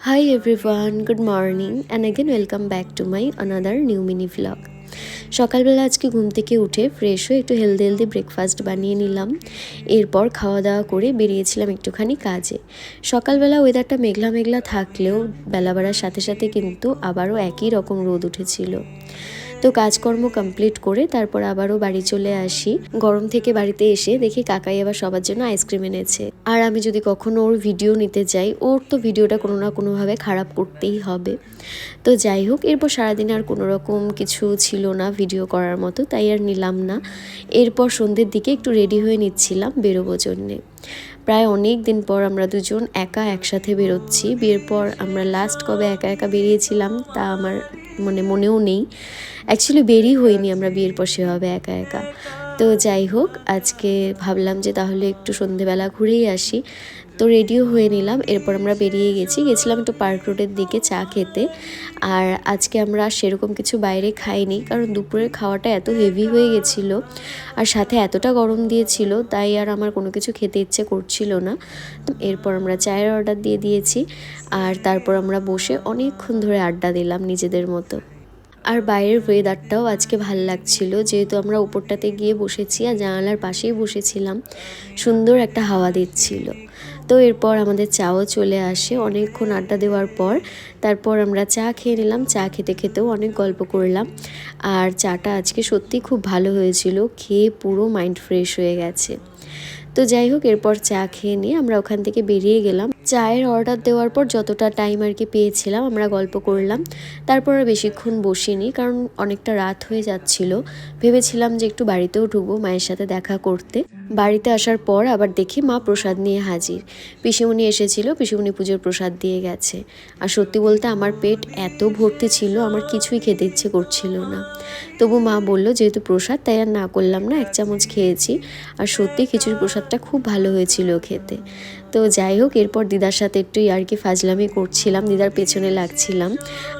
Hi everyone, good morning and again welcome back to my another new mini vlog. সকালবেলা আজকে ঘুম থেকে উঠে ফ্রেশ হয়ে একটু হেলদি ব্রেকফাস্ট বানিয়ে নিলাম। এরপর খাওয়া দাওয়া করে বেরিয়েছিলাম একটুখানি কাজে। সকালবেলা ওয়েদারটা মেঘলা মেঘলা থাকলেও বেলা বাড়ার সাথে সাথে কিন্তু আবারও একই রকম রোদ উঠেছিল। তো কাজকর্ম কমপ্লিট করে তারপর আবারও বাড়ি চলে আসি। গরম থেকে বাড়িতে এসে দেখি কাকাই আবার সবার জন্য আইসক্রিম এনেছে। আর আমি যদি কখনো ওর ভিডিও নিতে যাই, ওর তো ভিডিওটা কোনো না কোনোভাবে খারাপ করতেই হবে। তো যাই হোক, এরপর সারাদিন আর কোনো রকম কিছু ছিল না ভিডিও করার মতো, তাই আর নিলাম না। এরপর সন্ধ্যের দিকে একটু রেডি হয়ে নিচ্ছিলাম বেরোবো জন্যে। প্রায় অনেক দিন পর আমরা দুজন একসাথে বেরোচ্ছি। বিয়ের পর আমরা লাস্ট কবে একা বেরিয়েছিলাম তা আমার মনেও নেই। অ্যাকচুয়ালি বেরিয়ে হইনি আমরা বিয়ের পর সেভাবে একা। তো যাই হোক, আজকে ভাবলাম যে তাহলে একটু সন্ধেবেলা ঘুরেই আসি। তো রেডিও হয়ে নিলাম। এরপর আমরা গেছিলাম একটু পার্ক রোডের দিকে চা খেতে। আর আজকে আমরা সেরকম কিছু বাইরে খাইনি, কারণ দুপুরের খাওয়াটা এত হেভি হয়ে গেছিলো আর সাথে এতটা গরম দিয়েছিল, তাই আর আমার কোনো কিছু খেতে ইচ্ছে করছিল না। তো এরপর আমরা চায়ের অর্ডার দিয়ে দিয়েছি আর তারপর আমরা বসে অনেকক্ষণ ধরে আড্ডা দিলাম নিজেদের মতো। আর বাইরের ওয়েদারটাও আজকে ভাল লাগছিল, যেহেতু আমরা উপরটাতে গিয়ে বসেছি আর জানালার পাশেই বসেছিলাম, সুন্দর একটা হাওয়া দিচ্ছিল। তো এরপর আমাদের চাও চলে আসে অনেকক্ষণ আড্ডা দেওয়ার পর। তারপর আমরা চা খেয়ে নিলাম। চা খেতেও অনেক গল্প করলাম। আর চাটা আজকে সত্যি খুব ভালো হয়েছিল, খেয়ে পুরো মাইন্ড ফ্রেশ হয়ে গেছে। তো যাই হোক, এরপর চা খেয়ে নিয়ে আমরা ওখান থেকে বেরিয়ে গেলাম। চায়ের অর্ডার দেওয়ার পর যতটা টাইম আর কি পেয়েছিলাম আমরা গল্প করলাম। তারপর আর বেশিক্ষণ বসিনি, কারণ অনেকটা রাত হয়ে যাচ্ছিল। ভেবেছিলাম যে একটু বাড়িতেও ঢুকবো মায়ের সাথে দেখা করতে। বাড়িতে আসার পর আবার দেখি মা প্রসাদ নিয়ে হাজির। পিসিমণি এসেছিল, পিসিমণি পুজোর প্রসাদ দিয়ে গেছে। আর সত্যি বলতে আমার পেট এত ভর্তি ছিল, আমার কিছুই খেতে ইচ্ছে করছিল না। তবু মা বলল যেহেতু প্রসাদ, তাই আর না করলাম না, 1 চামচ খেয়েছি। আর সত্যি খিচুড়ি প্রসাদটা খুব ভালো হয়েছিল খেতে। তো যাই হোক, এরপর দিদার সাথে একটু আর কি ফাজলামি করছিলাম, দিদার পেছনে লাগছিলাম।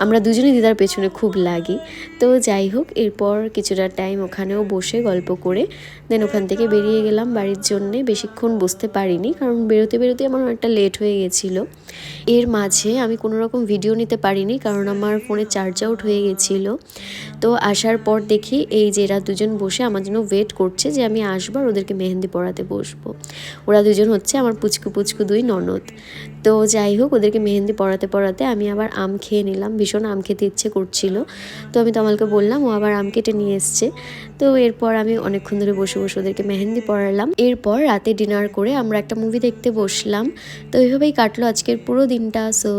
আমরা দুজনেই দিদার পেছনে খুব লাগি। তো যাই হোক, এরপর কিছুটা টাইম ওখানেও বসে গল্প করে দেন ওখান থেকে বেরিয়ে গেলাম বাড়ির জন্যে। বেশিক্ষণ বসতে পারিনি, কারণ বেরোতে আমার অনেকটা লেট হয়ে গেছিলো। এর মাঝে আমি কোনো রকম ভিডিও নিতে পারিনি, কারণ আমার ফোনে চার্জ আউট হয়ে গেছিলো। তো আসার পর দেখি এই যে এরা দুজন বসে আমার জন্য ওয়েট করছে যে আমি আসবো আর ওদেরকে মেহেন্দি পরাতে বসবো। ওরা দুজন হচ্ছে আমার পুচকু 2 ননদ। তো যাই হোক, ওদেরকে মেহেন্দি পরাতে আমি আবার আম খেয়ে নিলাম। ভীষণ আম খেতে ইচ্ছে করছিল। তো আমি তমালকে বললাম, ও আবার আম কেটে নিয়ে এসছে। তো এরপর আমি অনেকক্ষণ ধরে বসে ওদেরকে মেহেন্দি পরালাম। এরপর রাতে ডিনার করে আমরা একটা মুভি দেখতে বসলাম। তো এইভাবেই কাটলো আজকের পুরো দিনটা। সো